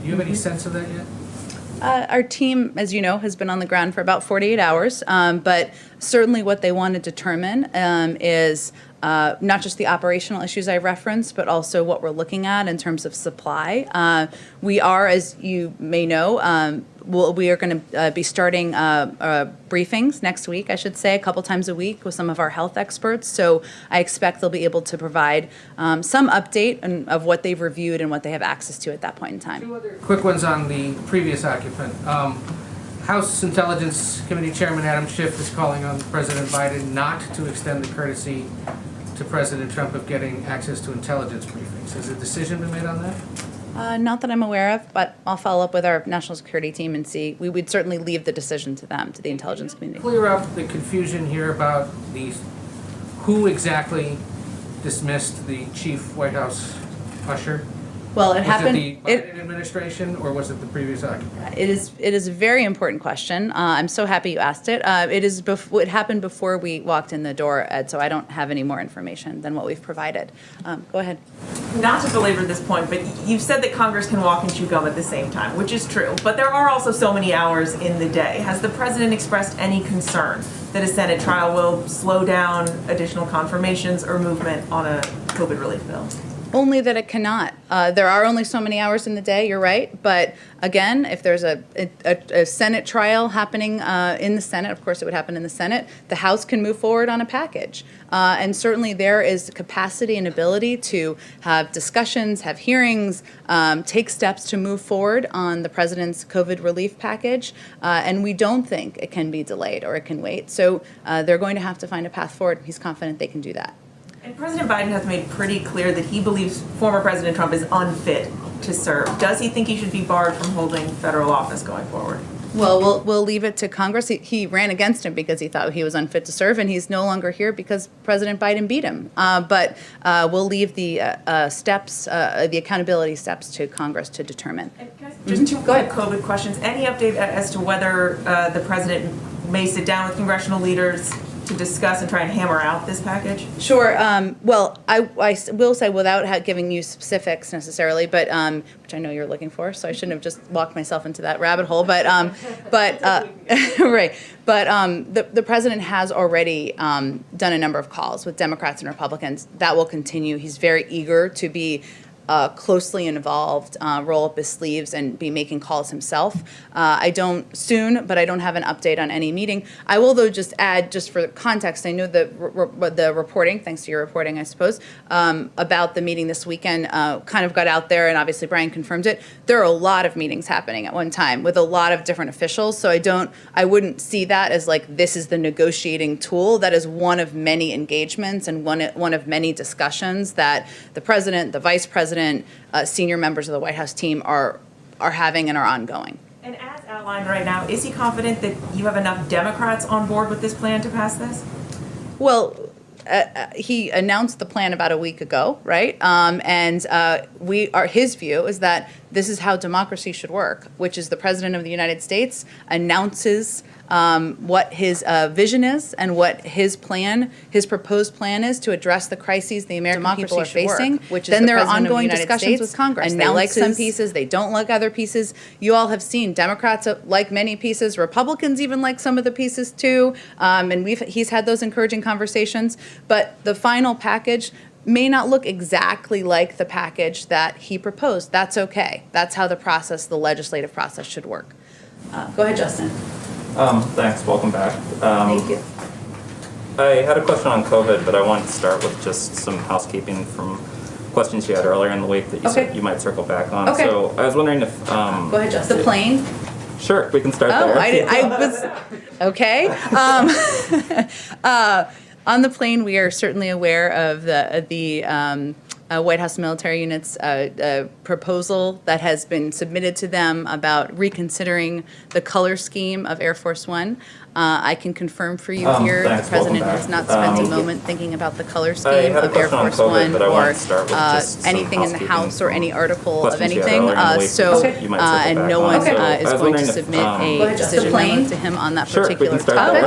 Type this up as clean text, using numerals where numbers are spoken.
Do you have any sense of that yet? Our team, as you know, has been on the ground for about 48 hours, but certainly what they want to determine is not just the operational issues I referenced, but also what we're looking at in terms of supply. We are, as you may know, we are going to be starting briefings next week, I should say, a couple times a week with some of our health experts. So I expect they'll be able to provide some update of what they've reviewed and what they have access to at that point in time. Two other quick ones on the previous occupant. House Intelligence Committee Chairman Adam Schiff is calling on President Biden not to extend the courtesy to President Trump of getting access to intelligence briefings. Has a decision been made on that? Not that I'm aware of, but I'll follow up with our national security team and see. We would certainly leave the decision to them, to the intelligence community. Clear up the confusion here about who exactly dismissed the chief White House usher. Well, it happened. Was it the Biden administration or was it the previous occupant? It is a very important question. I'm so happy you asked it. It happened before we walked in the door, Ed, so I don't have any more information than what we've provided. Go ahead. Not to belabor this point, but you've said that Congress can walk and chew gum at the same time, which is true. But there are also so many hours in the day. Has the president expressed any concern that a Senate trial will slow down additional confirmations or movement on a COVID relief bill? Only that it cannot. There are only so many hours in the day, you're right. But again, if there's a Senate trial happening in the Senate, of course it would happen in the Senate, the House can move forward on a package. And certainly there is capacity and ability to have discussions, have hearings, take steps to move forward on the president's COVID relief package. And we don't think it can be delayed or it can wait. So they're going to have to find a path forward. He's confident they can do that. And President Biden has made pretty clear that he believes former President Trump is unfit to serve. Does he think he should be barred from holding federal office going forward? Well, we'll leave it to Congress. He ran against him because he thought he was unfit to serve, and he's no longer here because President Biden beat him. But we'll leave the steps, the accountability steps to Congress to determine. Just two quick COVID questions. Any update as to whether the president may sit down with congressional leaders to discuss and try and hammer out this package? Sure. Well, I will say, without giving you specifics necessarily, but which I know you're looking for, so I shouldn't have just walked myself into that rabbit hole. But right. But the president has already done a number of calls with Democrats and Republicans. That will continue. He's very eager to be closely involved, roll up his sleeves and be making calls himself. I don't soon, but I don't have an update on any meeting. I will, though, just add, just for context, I know the reporting, thanks to your reporting, I suppose, about the meeting this weekend kind of got out there, and obviously Brian confirmed it. There are a lot of meetings happening at one time with a lot of different officials, so I wouldn't see that as like this is the negotiating tool. That is one of many engagements and one of many discussions that the president, the vice president, senior members of the White House team are having and are ongoing. And as outlined right now, is he confident that you have enough Democrats on board with this plan to pass this? Well, he announced the plan about a week ago, right? His view is that this is how democracy should work, which is the president of the United States announces what his vision is and what his proposed plan is to address the crises the American people are facing. Then there are ongoing discussions with Congress. They like some pieces, they don't like other pieces. You all have seen Democrats like many pieces, Republicans even like some of the pieces too, and he's had those encouraging conversations. But the final package may not look exactly like the package that he proposed. That's okay. That's how the legislative process should work. Go ahead, Justin. Thanks. Welcome back. Thank you. I had a question on COVID, but I wanted to start with just some housekeeping from questions you had earlier in the week that you said you might circle back on. Okay. So I was wondering if... Go ahead, Justin. The plane? Sure, we can start there. I was... Okay. On the plane, we are certainly aware of the White House military units proposal that has been submitted to them about reconsidering the color scheme of Air Force One. I can confirm for you here, thanks. the president has not spent a moment thinking about the color scheme of Air Force One or anything in the House or any article of anything. And no one is going to submit a decision memo to him on that particular topic.